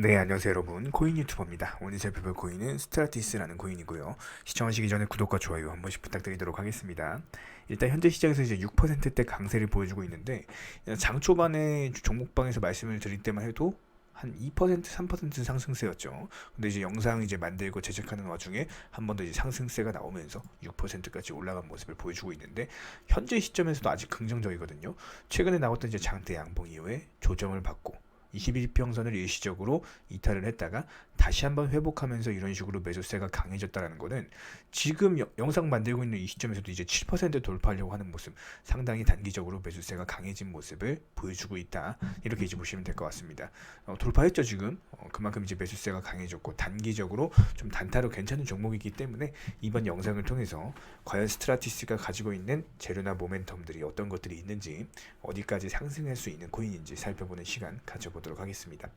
네, 안녕하세요 여러분. 코인 유튜버입니다. 오늘 살펴볼 코인은 스트라티스라는 코인이고요. 시청하시기 전에 구독과 좋아요 한 번씩 부탁드리도록 하겠습니다. 일단 현재 시장에서 이제 6%대 강세를 보여주고 있는데, 장 초반에 종목방에서 말씀을 드릴 때만 해도 한 2%, 3% 상승세였죠. 근데 이제 영상 이제 만들고 제작하는 와중에 한 번 더 이제 상승세가 나오면서 6%까지 올라간 모습을 보여주고 있는데, 현재 시점에서도 아직 긍정적이거든요. 최근에 나왔던 이제 장대 양봉 이후에 조정을 받고 21평선을 일시적으로 이탈을 했다가 다시 한번 회복하면서 이런 식으로 매수세가 강해졌다는 거는 지금 영상 만들고 있는 이 시점에서도 이제 7% 돌파하려고 하는 모습, 상당히 단기적으로 매수세가 강해진 모습을 보여주고 있다, 이렇게 이제 보시면 될 것 같습니다. 돌파했죠 지금. 그만큼 이제 매수세가 강해졌고 단기적으로 좀 단타로 괜찮은 종목이기 때문에 이번 영상을 통해서 과연 스트라티스가 가지고 있는 재료나 모멘텀들이 어떤 것들이 있는지, 어디까지 상승할 수 있는 코인인지 살펴보는 시간 가져보도록 하겠습니다.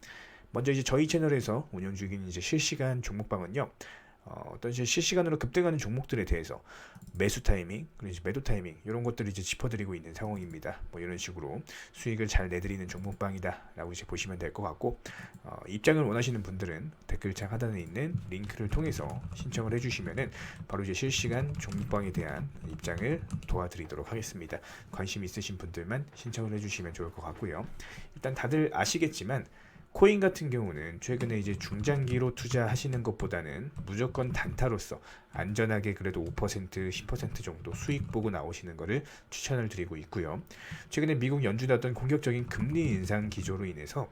먼저 이제 저희 채널에서 운영 중인 이제 실시간 종목방은요, 어떤 실시간으로 급등하는 종목들에 대해서 매수 타이밍, 그리고 이제 매도 타이밍, 이런 것들을 이제 짚어드리고 있는 상황입니다. 뭐 이런 식으로 수익을 잘 내드리는 종목방이다라고 이제 보시면 될 것 같고, 입장을 원하시는 분들은 댓글창 하단에 있는 링크를 통해서 신청을 해주시면은 바로 이제 실시간 종목방에 대한 입장을 도와드리도록 하겠습니다. 관심 있으신 분들만 신청을 해주시면 좋을 것 같고요. 일단 다들 아시겠지만, 코인 같은 경우는 최근에 이제 중장기로 투자하시는 것보다는 무조건 단타로서 안전하게 그래도 5%, 10% 정도 수익 보고 나오시는 것을 추천을 드리고 있고요. 최근에 미국 연준의 어떤 공격적인 금리 인상 기조로 인해서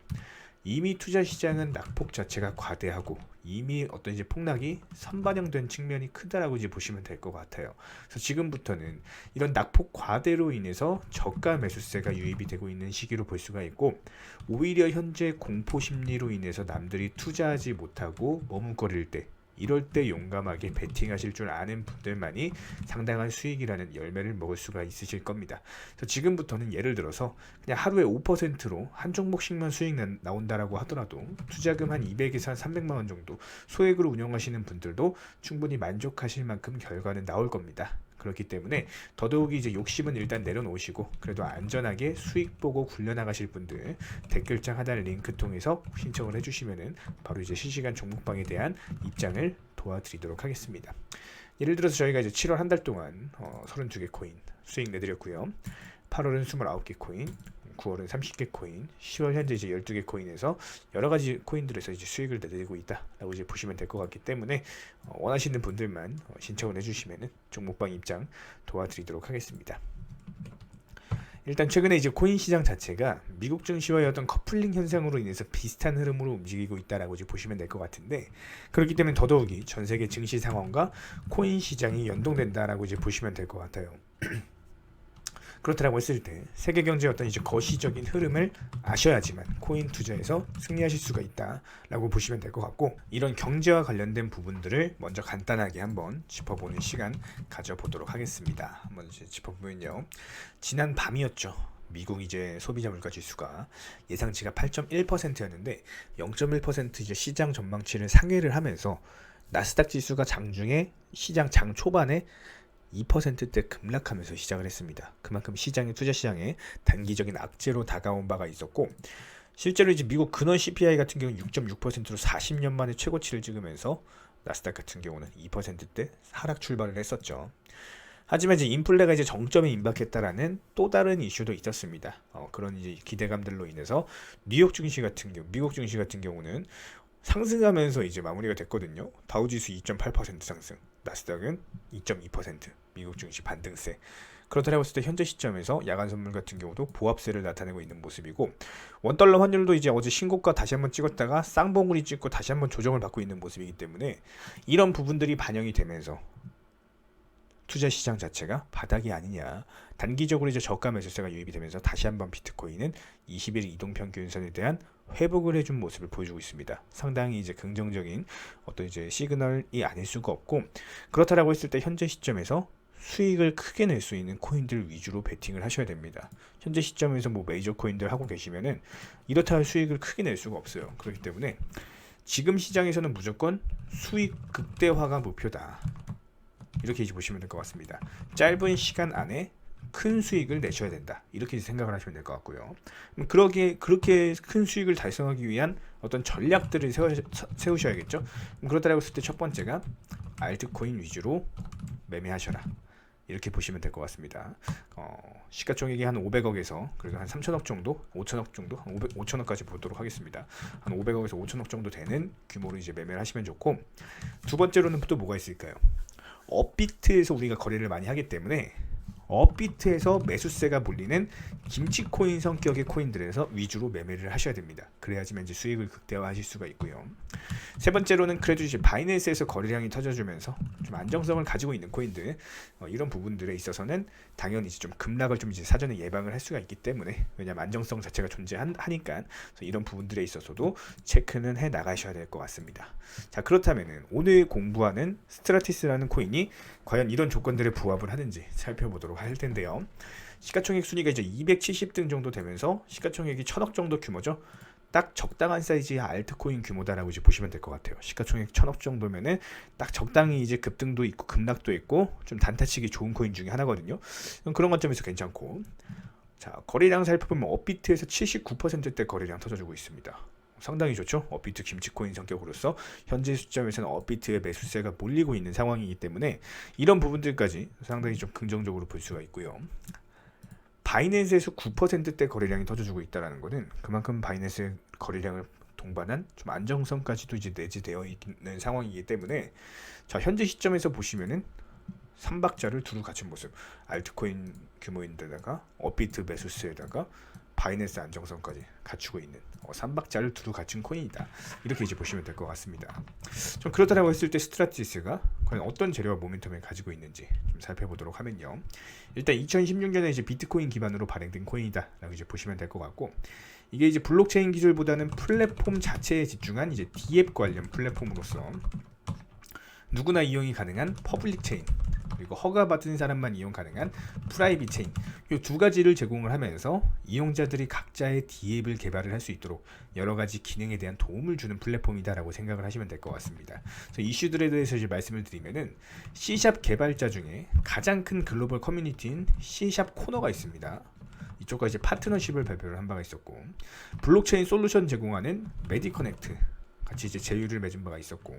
이미 투자 시장은 낙폭 자체가 과대하고 이미 어떤 이제 폭락이 선반영된 측면이 크다라고 이제 보시면 될 것 같아요. 그래서 지금부터는 이런 낙폭 과대로 인해서 저가 매수세가 유입이 되고 있는 시기로 볼 수가 있고, 오히려 현재 공포 심리로 인해서 남들이 투자하지 못하고 머뭇거릴 때, 이럴 때 용감하게 베팅하실 줄 아는 분들만이 상당한 수익이라는 열매를 먹을 수가 있으실 겁니다. 그래서 지금부터는 예를 들어서 그냥 하루에 5%로 한 종목씩만 수익 나온다라고 하더라도 투자금 한 200에서 한 300만 원 정도 소액으로 운영하시는 분들도 충분히 만족하실 만큼 결과는 나올 겁니다. 그렇기 때문에 더더욱이 이제 욕심은 일단 내려놓으시고 그래도 안전하게 수익 보고 굴려나가실 분들 댓글창 하단 링크 통해서 신청을 해주시면은 바로 이제 실시간 종목방에 대한 입장을 도와드리도록 하겠습니다. 예를 들어서 저희가 이제 7월 한 달 동안 32개 코인 수익 내드렸고요. 8월은 29개 코인, 9월은 30개 코인, 10월 현재 이제 12개 코인에서 여러 가지 코인들에서 이제 수익을 내드리고 있다라고 이제 보시면 될 것 같기 때문에 원하시는 분들만 신청을 해주시면은 종목방 입장 도와드리도록 하겠습니다. 일단 최근에 이제 코인 시장 자체가 미국 증시와의 어떤 커플링 현상으로 인해서 비슷한 흐름으로 움직이고 있다라고 이제 보시면 될 것 같은데, 그렇기 때문에 더더욱이 전 세계 증시 상황과 코인 시장이 연동된다라고 이제 보시면 될 것 같아요. 그렇다라고 했을 때 세계 경제의 어떤 이제 거시적인 흐름을 아셔야지만 코인 투자에서 승리하실 수가 있다라고 보시면 될 것 같고, 이런 경제와 관련된 부분들을 먼저 간단하게 한번 짚어보는 시간 가져보도록 하겠습니다. 한번 이제 짚어보면요, 지난 밤이었죠. 미국 이제 소비자 물가 지수가 예상치가 8.1%였는데 0.1% 이제 시장 전망치를 상회를 하면서 나스닥 지수가 장중에 시장 장 초반에 2%대 급락하면서 시작을 했습니다. 그만큼 시장의 투자 시장에 단기적인 악재로 다가온 바가 있었고, 실제로 이제 미국 근원 CPI 같은 경우는 6.6%로 40년 만에 최고치를 찍으면서 나스닥 같은 경우는 2%대 하락 출발을 했었죠. 하지만 이제 인플레가 이제 정점에 임박했다라는 또 다른 이슈도 있었습니다. 그런 이제 기대감들로 인해서 뉴욕 증시 같은 경우, 미국 증시 같은 경우는 상승하면서 이제 마무리가 됐거든요. 다우지수 2.8% 상승, 나스닥은 2.2%, 미국 증시 반등세. 그렇다고 했을 때 현재 시점에서 야간 선물 같은 경우도 보합세를 나타내고 있는 모습이고, 원달러 환율도 이제 어제 신고가 다시 한번 찍었다가 쌍봉우리 찍고 다시 한번 조정을 받고 있는 모습이기 때문에 이런 부분들이 반영이 되면서 투자 시장 자체가 바닥이 아니냐, 단기적으로 이제 저가 매수세가 유입이 되면서 다시 한번 비트코인은 20일 이동평균선에 대한 회복을 해준 모습을 보여주고 있습니다. 상당히 이제 긍정적인 어떤 이제 시그널이 아닐 수가 없고, 그렇다라고 했을 때 현재 시점에서 수익을 크게 낼 수 있는 코인들 위주로 베팅을 하셔야 됩니다. 현재 시점에서 뭐 메이저 코인들 하고 계시면은 이렇다 할 수익을 크게 낼 수가 없어요. 그렇기 때문에 지금 시장에서는 무조건 수익 극대화가 목표다, 이렇게 이제 보시면 될 것 같습니다. 짧은 시간 안에 큰 수익을 내셔야 된다. 이렇게 생각을 하시면 될 것 같고요. 그렇게 큰 수익을 달성하기 위한 어떤 전략들을 세우셔야겠죠. 그렇다고 했을 때 첫 번째가 알트코인 위주로 매매하셔라. 이렇게 보시면 될 것 같습니다. 시가총액이 한 500억에서 그래도 한 3천억 정도, 5천억 정도, 한 5천억까지 보도록 하겠습니다. 한 500억에서 5천억 정도 되는 규모로 이제 매매를 하시면 좋고, 두 번째로는 또 뭐가 있을까요? 업비트에서 우리가 거래를 많이 하기 때문에 업비트에서 매수세가 몰리는 김치코인 성격의 코인들에서 위주로 매매를 하셔야 됩니다. 그래야지만 이제 수익을 극대화하실 수가 있고요. 세 번째로는 그래도 이제 바이낸스에서 거래량이 터져주면서 좀 안정성을 가지고 있는 코인들, 이런 부분들에 있어서는 당연히 이제 좀 급락을 좀 이제 사전에 예방을 할 수가 있기 때문에, 왜냐하면 안정성 자체가 존재하니까 이런 부분들에 있어서도 체크는 해 나가셔야 될 것 같습니다. 자, 그렇다면은 오늘 공부하는 스트라티스라는 코인이 과연 이런 조건들에 부합을 하는지 살펴보도록 할 텐데요. 시가총액 순위가 이제 270등 정도 되면서 시가총액이 1000억 정도 규모죠. 딱 적당한 사이즈의 알트코인 규모다라고 이제 보시면 될 것 같아요. 시가총액 1000억 정도면은 딱 적당히 이제 급등도 있고 급락도 있고 좀 단타치기 좋은 코인 중에 하나거든요. 그런 관점에서 괜찮고, 자, 거래량 살펴보면 업비트에서 79%대 거래량 터져주고 있습니다. 상당히 좋죠. 업비트 김치코인 성격으로서 현재 시점에서는 업비트의 매수세가 몰리고 있는 상황이기 때문에 이런 부분들까지 상당히 좀 긍정적으로 볼 수가 있고요. 바이낸스에서 9%대 거래량이 터져주고 있다는 것은 그만큼 바이낸스의 거래량을 동반한 좀 안정성까지도 이제 내재되어 있는 상황이기 때문에, 자, 현재 시점에서 보시면은 3박자를 두루 갖춘 모습, 알트코인 규모인데다가 업비트 매수세에다가 바이낸스 안정성까지 갖추고 있는 3박자를 두루 갖춘 코인이다. 이렇게 이제 보시면 될 것 같습니다. 좀 그렇다고 했을 때 스트라티스가 과연 어떤 재료와 모멘텀을 가지고 있는지 좀 살펴보도록 하면요. 일단 2016년에 이제 비트코인 기반으로 발행된 코인이다라고 이제 보시면 될 것 같고, 이게 이제 블록체인 기술보다는 플랫폼 자체에 집중한 이제 DApp 관련 플랫폼으로서 누구나 이용이 가능한 퍼블릭 체인, 그리고 허가받은 사람만 이용 가능한 프라이빗 체인, 이 두 가지를 제공을 하면서 이용자들이 각자의 DApp을 개발을 할 수 있도록 여러 가지 기능에 대한 도움을 주는 플랫폼이다라고 생각을 하시면 될 것 같습니다. 그래서 이슈들에 대해서 이제 말씀을 드리면은 C# 개발자 중에 가장 큰 글로벌 커뮤니티인 C# 코너가 있습니다. 이쪽과 이제 파트너십을 발표를 한 바가 있었고, 블록체인 솔루션 제공하는 메디커넥트 같이 이제 제휴를 맺은 바가 있었고,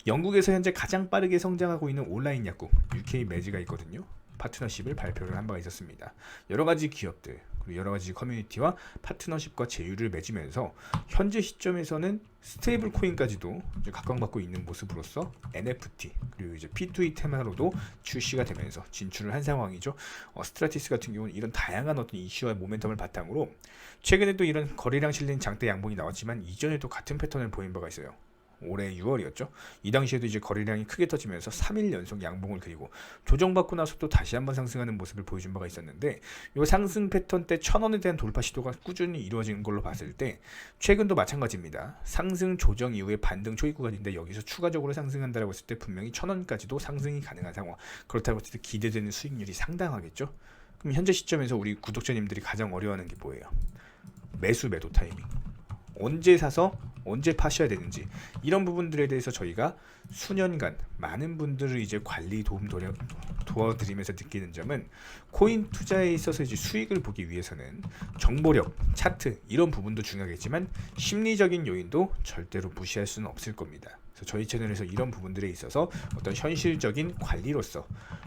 영국에서 현재 가장 빠르게 성장하고 있는 온라인 약국 UK 매지가 있거든요. 파트너십을 발표를 한 바가 있었습니다. 여러 가지 기업들 그리고 여러 가지 커뮤니티와 파트너십과 제휴를 맺으면서 현재 시점에서는 스테이블 코인까지도 이제 각광받고 있는 모습으로서 NFT 그리고 이제 P2E 테마로도 출시가 되면서 진출을 한 상황이죠. 스트라티스 같은 경우는 이런 다양한 어떤 이슈와 모멘텀을 바탕으로 최근에도 이런 거래량 실린 장대 양봉이 나왔지만 이전에도 같은 패턴을 보인 바가 있어요. 올해 6월이었죠. 이 당시에도 이제 거래량이 크게 터지면서 3일 연속 양봉을 그리고 조정받고 나서 또 다시 한번 상승하는 모습을 보여준 바가 있었는데, 이 상승 패턴 때 1000원에 대한 돌파 시도가 꾸준히 이루어지는 걸로 봤을 때 최근도 마찬가지입니다. 상승 조정 이후에 반등 초기 구간인데 여기서 추가적으로 상승한다고 했을 때 분명히 1000원까지도 상승이 가능한 상황, 그렇다고 했을 때 기대되는 수익률이 상당하겠죠. 그럼 현재 시점에서 우리 구독자님들이 가장 어려워하는 게 뭐예요? 매도 타이밍. 언제 사서 언제 파셔야 되는지, 이런 부분들에 대해서 저희가 수년간 많은 분들을 이제 관리 도와드리면서 느끼는 점은, 코인 투자에 있어서 이제 수익을 보기 위해서는 정보력, 차트 이런 부분도 중요하겠지만 심리적인 요인도 절대로 무시할 수는 없을 겁니다. 그래서 저희 채널에서 이런 부분들에 있어서 어떤 현실적인 관리로서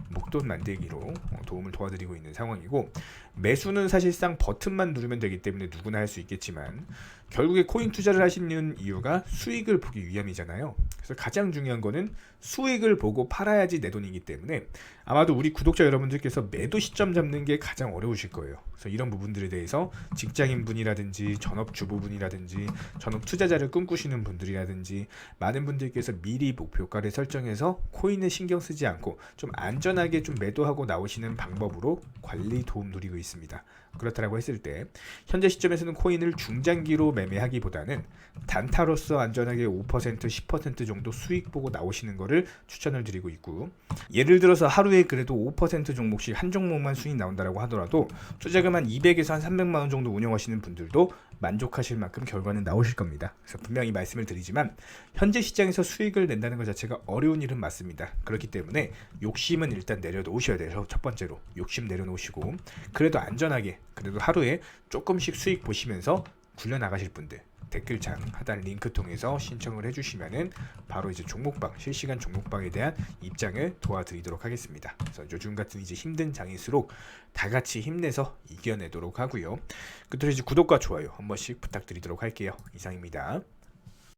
목돈 만들기로 도움을 도와드리고 있는 상황이고, 매수는 사실상 버튼만 누르면 되기 때문에 누구나 할 수 있겠지만 결국에 코인 투자를 하시는 이유가 수익을 보기 위함이잖아요. 그래서 가장 중요한 거는 수익을 보고 팔아야지 내 돈이기 때문에 아마도 우리 구독자 여러분들께서 매도 시점 잡는 게 가장 어려우실 거예요. 그래서 이런 부분들에 대해서 직장인분이라든지 전업주부분이라든지 전업 투자자를 꿈꾸시는 분들이라든지 많은 분들께서 미리 목표가를 설정해서 코인에 신경 쓰지 않고 좀 안전하게 좀 매도하고 나오시는 방법으로 관리 도움 드리고 있습니다. 그렇다고 했을 때 현재 시점에서는 코인을 중장기로 매매하기보다는 단타로서 안전하게 5% 10% 정도 수익 보고 나오시는 거를 추천을 드리고 있고, 예를 들어서 하루에 그래도 5% 종목씩 한 종목만 수익 나온다고 하더라도 투자금 한 200에서 한 300만 원 정도 운영하시는 분들도 만족하실 만큼 결과는 나오실 겁니다. 그래서 분명히 말씀을 드리지만 현재 시장에서 수익을 낸다는 것 자체가 어려운 일은 맞습니다. 그렇기 때문에 욕심은 일단 내려놓으셔야 돼요. 첫 번째로 욕심 내려놓으시고 그래도 안전하게 그래도 하루에 조금씩 수익 보시면서 굴려 나가실 분들 댓글창 하단 링크 통해서 신청을 해주시면은 바로 이제 종목방 실시간 종목방에 대한 입장을 도와드리도록 하겠습니다. 그래서 요즘 같은 이제 힘든 장일수록 다 같이 힘내서 이겨내도록 하고요. 끝으로 이제 구독과 좋아요 한 번씩 부탁드리도록 할게요. 이상입니다.